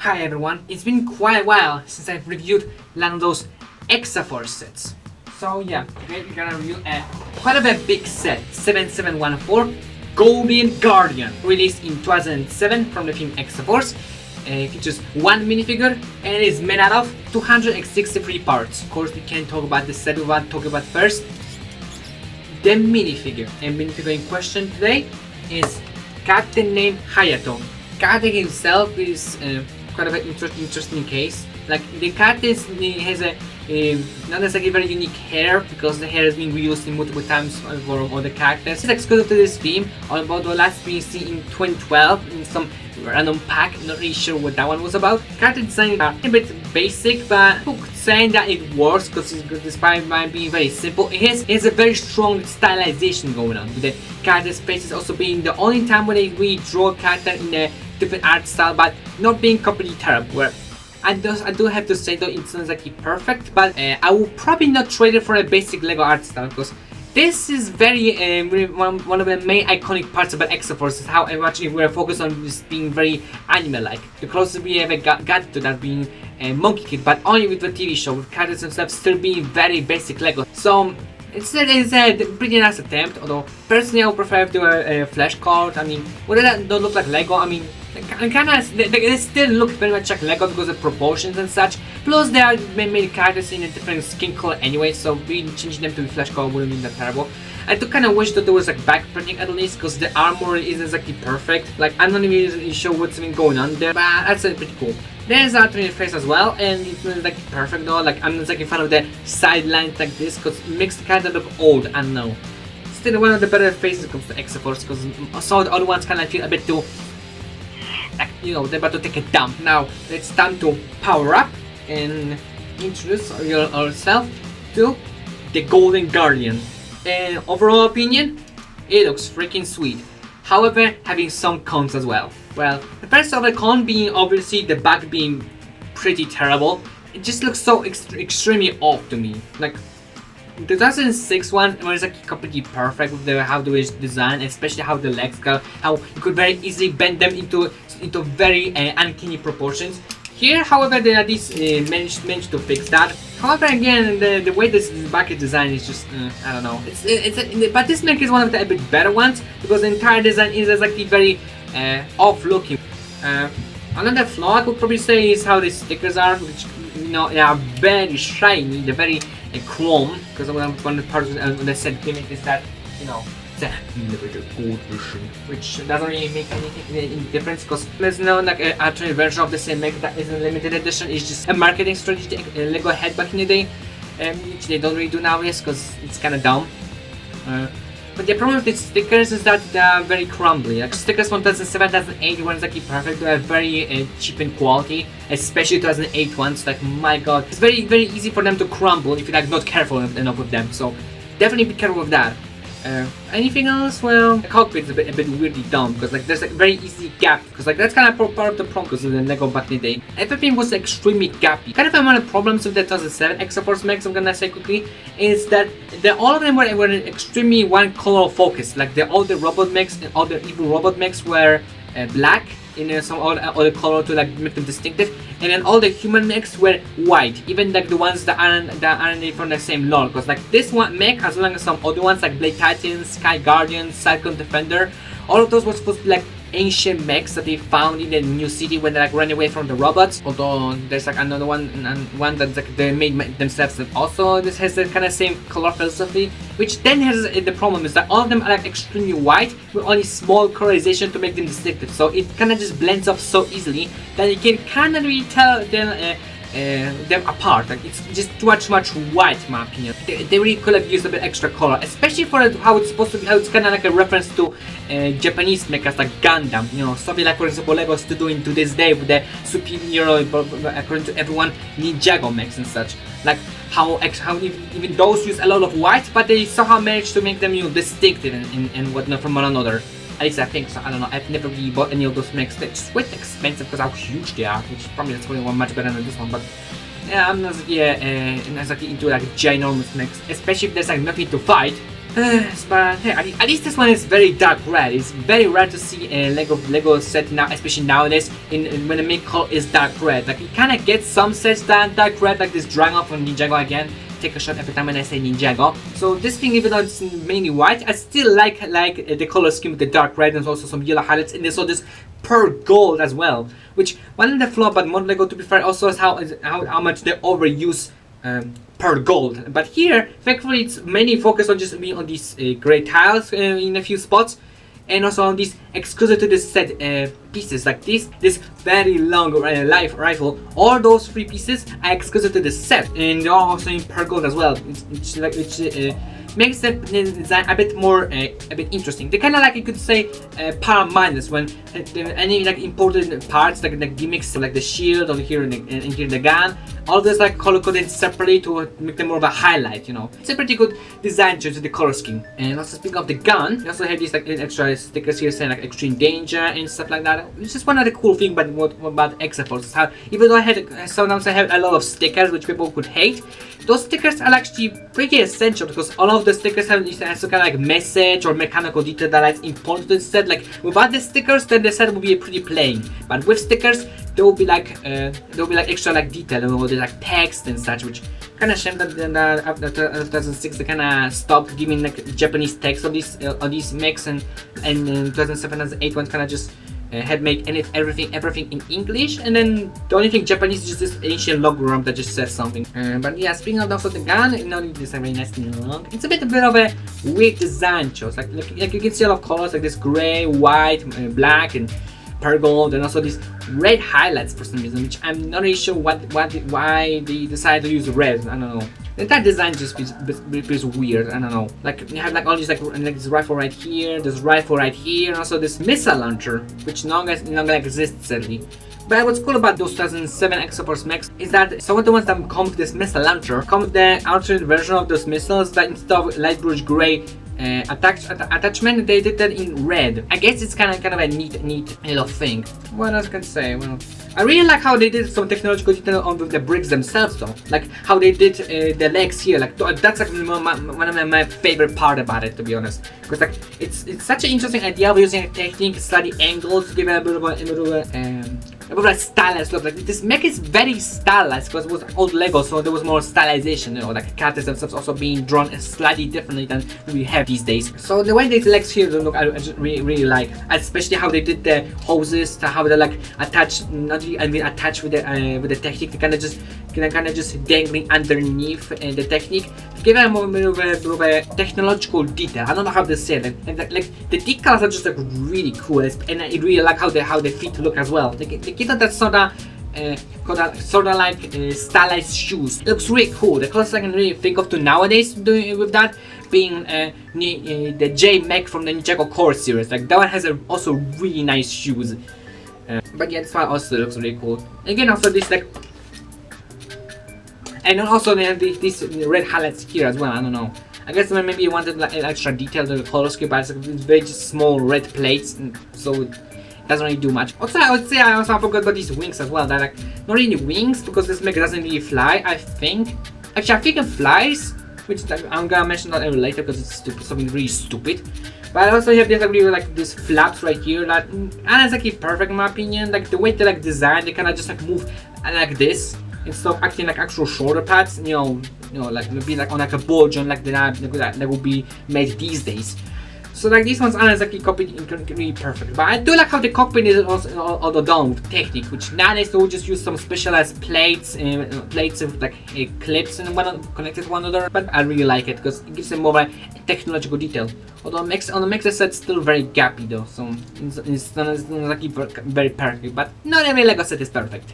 Hi everyone, it's been quite a while since I've reviewed one of those exo-force sets. So yeah, today we're gonna review quite a big set, 7714 Golden Guardian, released in 2007 from the film exo-force. It features one minifigure and it is made out of 263 parts. Of course, we can't talk about the set without talking about first the minifigure. And minifigure in question today is Captain named Hayato. Captain himself is quite of an interesting case. Like the cat has not necessarily very unique hair because the hair has been reused in multiple times for other characters. It's exclusive to this theme, although the last being seen in 2012 in some random pack. Not really sure what that one was about. Character design is a bit basic, but saying that it works because despite being very simple, it has a very strong stylization going on. With the character spaces also being the only time when they really draw a character in a different art style, but not being completely terrible. Where I do have to say though, it's not exactly perfect, but I will probably not trade it for a basic Lego art style because this is very one of the main iconic parts about exo-force is how much we're focused on this being very anime-like. The closest we ever got to that being Monkey Kid, but only with the TV show, with characters themselves still being very basic Lego. So it's a pretty nice attempt, although personally I would prefer to a flash card. I mean, whether that don't look like Lego, I mean, they still look very much like Lego because of proportions and such. Plus, they are made characters in a different skin color anyway, so really changing them to flash color wouldn't be that terrible. I do kind of wish that there was like back printing at least, because the armor isn't exactly perfect. Like, I'm not even really sure what's even going on there, but that's pretty cool. There's alternate face as well, and it's not like perfect though. Like, I'm not like in front of the sidelines like this, because it makes the character look old. I don't know. Still one of the better faces when it comes to exo-force, because some of the other ones kind of feel a bit too, like, you know, they're about to take a dump. Now it's time to power up and introduce yourself to the Golden Guardian. And overall opinion, it looks freaking sweet. However, having some cons as well. Well, the first of the con being obviously the back being pretty terrible. It just looks so extremely off to me. Like the 2006 one was like completely perfect with how the design, especially how the legs go, how you could very easily bend them into very uncanny proportions. Here, however, they at least managed to fix that. However, again, the way this back is designed is just I don't know. But this make is one of the a bit better ones because the entire design is exactly very off-looking. Another flaw I could probably say is how the stickers are, which you know they are very shiny. They're very chrome. Because one of the parts of the set gimmick is that you know it's a limited gold version, which doesn't really make any difference because there's no like an alternate version of the same mech that is a limited edition. It's just a marketing strategy Lego had back in the day, which they don't really do nowadays because it's kind of dumb. But the problem with these stickers is that they are very crumbly. Like stickers from 2007, 2008 weren't exactly perfect. They are very cheap in quality, especially 2008 ones. Like my god, it's very easy for them to crumble if you're like not careful enough with them. So definitely be careful with that. Anything else? Well, the cockpit is a bit weirdly dumb because like there's like very easy gap because like that's kind of part of the problem because of the Lego back in the day. Everything was extremely gappy. Kind of amount of problems with the 2007 exo-force mechs I'm gonna say quickly is that all of them were extremely one color focused. Like all the robot mechs and all the evil robot mechs were black in some other color to like make them distinctive, and then all the human mechs were white, even like the ones that aren't from the same lore. Because like this one mech, as well as some other ones like Blade Titans, Sky Guardian, Cyclone Defender, all of those were supposed to be like ancient mechs that they found in the new city when they like ran away from the robots. Although there's like another one that's like they made themselves that also this has the kind of same color philosophy, which then has the problem is that all of them are like extremely white with only small colorization to make them distinctive. So it kind of just blends up so easily that you can kind of really tell them apart. Like it's just too much white in my opinion. They really could have used a bit extra color, especially for how it's supposed to be. How it's kind of like a reference to Japanese mechas like Gundam, you know, something like for example Lego is doing to this day with the superior, according to everyone, Ninjago mechs and such. Like how even those use a lot of white, but they somehow manage to make them distinctive and whatnot from one another. At least I think so. I don't know. I've never really bought any of those mechs. They're just quite expensive because how huge they are, which probably that's going one much better than this one. But yeah, I'm not exactly into like ginormous mechs, especially if there's like nothing to fight. But hey, at least this one is very dark red. It's very rare to see a Lego set now, especially nowadays, when the main color is dark red. Like you kind of get some sets that dark red, like this Dragon from Ninjago again. Take a shot every time when I say Ninjago. So this thing, even though it's mainly white, I still like the color scheme with the dark red and also some yellow highlights, and there's also this pearl gold as well. Which one of the flaw about modern Lego, to be fair, also is how much they overuse pearl gold. But here, thankfully, it's mainly focused on just being on these gray tiles in a few spots, and also on these exclusive to this set pieces like this very long life rifle. All those 3 pieces are exclusive to this set, and they're also in pearl gold as well. Which makes the design a bit more a bit interesting. They kind of like, you could say, power minus when any like important parts like the gimmicks like the shield or here and here the gun, all this like color coded separately to make them more of a highlight, you know. It's a pretty good design choice to the color scheme. And also speaking of the gun, you also have these like extra stickers here saying like extreme danger and stuff like that. It's just one of the cool things about exo-force. How even though sometimes I have a lot of stickers which people could hate, those stickers are actually pretty essential because all of the stickers have some kind of like message or mechanical detail that is important to the set. Like without the stickers, then the set will be pretty plain. But with stickers, there will be like extra like detail and all the like text and such, which kind of shame that after 2006 they kind of stopped giving like Japanese text on these mechs, and in 2007 and 2008 ones kind of just had make everything in English, and then the only thing Japanese is just this ancient logogram that just says something. But yeah, speaking of also the gun, you know, this is very nice and long. It's a bit of a weird design choice. Like you can see a lot of colors like this gray, white, black, and pearl gold, and also these red highlights for some reason, which I'm not really sure why they decided to use red. I don't know. The entire design just feels weird. I don't know. Like you have like all these like this rifle right here, this rifle right here, and also this missile launcher, which no longer exists sadly. But what's cool about those 2007 exo-force mechs is that some of the ones that come with this missile launcher come with the alternate version of those missiles that instead of light bluish gray attachment, they did that in red. I guess it's kind of a neat little thing. What else can I say? Well, I really like how they did some technological detail on the bricks themselves, though. Like how they did the legs here. Like that's like one of my favorite part about it, to be honest. Because like it's such an interesting idea of using a technique, study angles to give it a bit of a stylized look. Like this mech is very stylized because it was old Lego, so there was more stylization, you know, like characters themselves also being drawn slightly differently than we have these days. So the way these legs here look, I just really like, especially how they did the hoses, how they like attach, not really attached with the technique. They kind of just dangling underneath the technique to give it a more of a technological detail. I don't know how to say it. And like the decals are just like really cool, and I really like how the feet look as well. They give that sort of like stylized shoes. It looks really cool. The closest I can really think of to nowadays doing with that being the J mech from the Ninjago Core series. Like that one has also really nice shoes. But yeah, this one also looks really cool. Again, also this like, and also they have these red highlights here as well. I don't know. I guess maybe you wanted like an extra detail to the color scheme, but it's very just small red plates, and so it doesn't really do much. Also, I would say I forgot about these wings as well. They're like not really wings because this mech doesn't really fly. I think it flies, which I'm gonna mention that later because it's stupid, something really stupid. But I also have this like really like these flaps right here that aren't exactly perfect in my opinion. Like the way they like design, they kind of just like move like this instead of acting like actual shoulder pads. You know, like maybe like on like a bulge on like that would be made these days. So like these ones aren't exactly copied really perfect, but I do like how the cockpit is also done with technique, which nowadays they will just use some specialized plates with like clips and connected to one another. But I really like it because it gives them more of a technological detail. Although on the Mexer set, it's still very gappy though, so it's not exactly very perfect. But not every Lego set is perfect.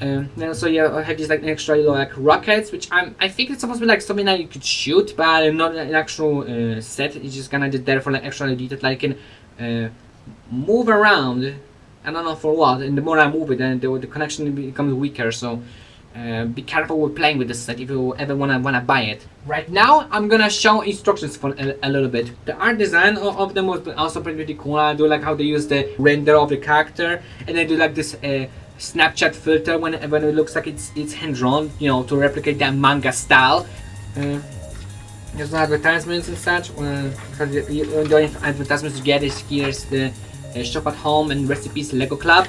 Then so yeah, I have these like extra little like rockets, which I think it's supposed to be like something that you could shoot, but not an actual set. It's just gonna do there for like extra detail, like you can move around. I don't know for what. And the more I move it, then the connection becomes weaker. So be careful with playing with this set if you ever wanna buy it. Right now, I'm gonna show instructions for a little bit. The art design of them was also pretty cool. I do like how they use the render of the character, and they do like this Snapchat filter when it looks like it's hand drawn, you know, to replicate that manga style. There's no advertisements and such. The only advertisements you get is here's the shop at home and recipes Lego Club.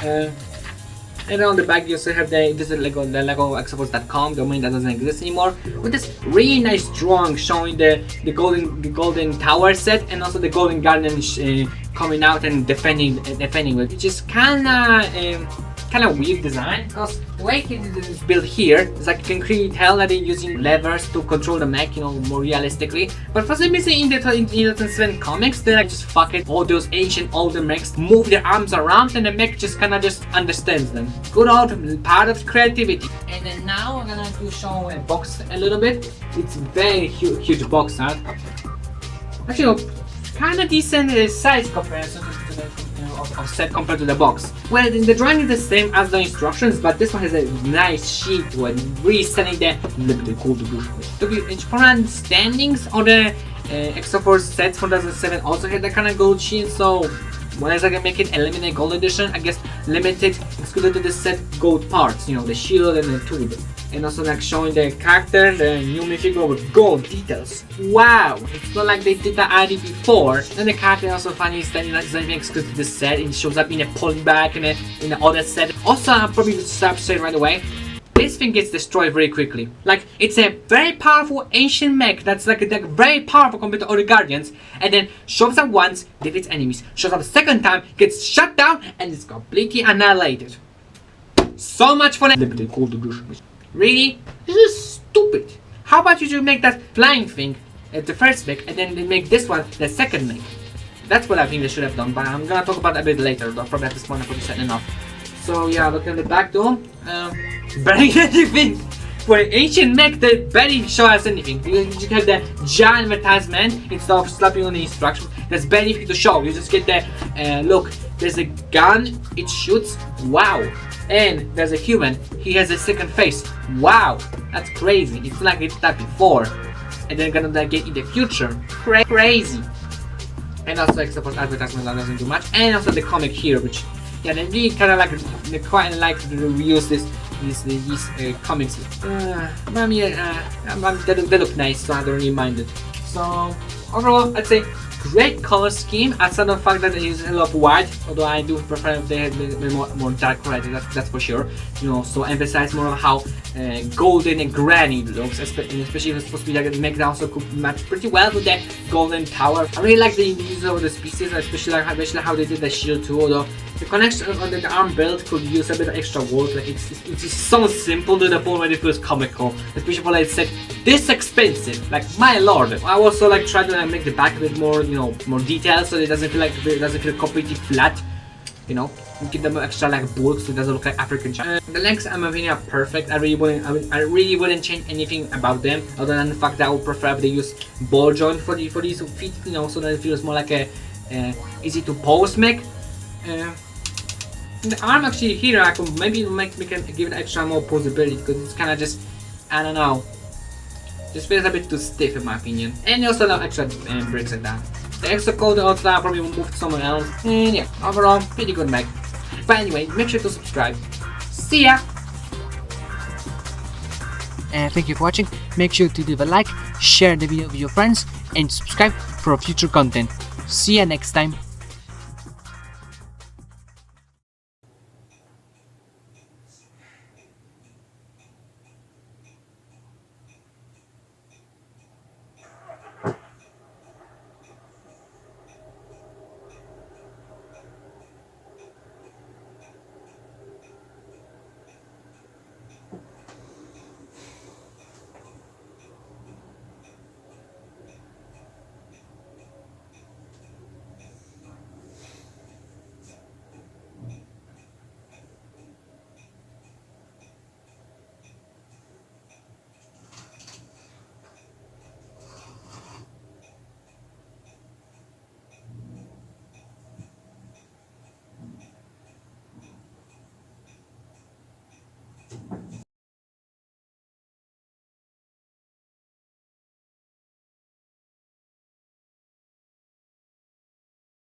And on the back you also have the Lego exo-force.com domain that doesn't exist anymore, with this really nice drawing showing the golden tower set and also the golden garden coming out and defending it, which is kind of weird design, because the way it is built here is like you can clearly tell that they're using levers to control the mech, you know, more realistically. But for some reason in the 2007 comics, they like just fuck it, all those ancient older mechs move their arms around and the mech just kind of just understands them. Good old part of creativity. And then now I'm gonna show a box a little bit. It's very huge box art. Actually, kind of decent size comparison to the of set compared to the box. Well, the drawing is the same as the instructions, but this one has a nice sheet when really selling the limited cool to do. To be important standings on the exo-force sets from 2007 also had that kind of gold sheet, so when I can make it a limited gold edition, I guess limited excluded to the set gold parts, you know, the shield and the tube. And also like showing the character, the new minifigure with gold details. Wow! It's not like they did that already before. And the character also finally standing like something exclusive to the set. It shows up in a polybag and in the other set. Also, I'll probably stop straight right away. This thing gets destroyed very quickly. Like, it's a very powerful ancient mech that's like very powerful compared to other Guardians, and then shows up once, defeats enemies, shows up a second time, gets shut down, and is completely annihilated. So much for that limited cool to really? This is stupid. How about you just make that flying thing at the first mech, and then they make this one the second mech? That's what I think they should have done, but I'm gonna talk about it a bit later, though, probably at this point I put set enough. So yeah, look at the back door. Barely anything. For an ancient mech, they barely show us anything. You just have the giant advertisement instead of slapping on the instructions. There's barely anything to show. You just get the look. There's a gun. It shoots. Wow. And there's a human. He has a second face. Wow. That's crazy. It's like it's that before, and they're gonna get in the future. Crazy. And also exo-force advertisement that doesn't do much. And also the comic here, which yeah, they really kind of like they quite like to reuse these comics. But I mean, they look nice, so I don't really mind it. So overall, I'd say great color scheme. Aside of the fact that they use a lot of white, although I do prefer if they had more dark red. That's for sure. You know, so emphasize more of how golden and granny looks, especially if it's supposed to be like make that also could match pretty well with the golden tower. I really like the use of the species, especially how they did the shield too. Although the connection on the arm belt could use a bit of extra work. Like it's just so simple to the point where it feels comical. Especially for like said this expensive. Like my lord. I also like try to make the back a bit more, you know, more detailed, so it doesn't feel completely flat. You know, you give them extra like bulk, so it doesn't look like African china. The legs, in my opinion, are perfect. I really wouldn't change anything about them, other than the fact that I would prefer if they use ball joint for these feet, you know, so that it feels more like a easy to pose mech. The arm actually here, I could maybe give it extra more posability, because it's kind of just, I don't know, just feels a bit too stiff in my opinion. And also no extra bricks like that. The extra code also I probably will move to somewhere else. And yeah, overall, pretty good mech. But anyway, make sure to subscribe. See ya! And thank you for watching. Make sure to leave a like, share the video with your friends, and subscribe for future content. See ya next time.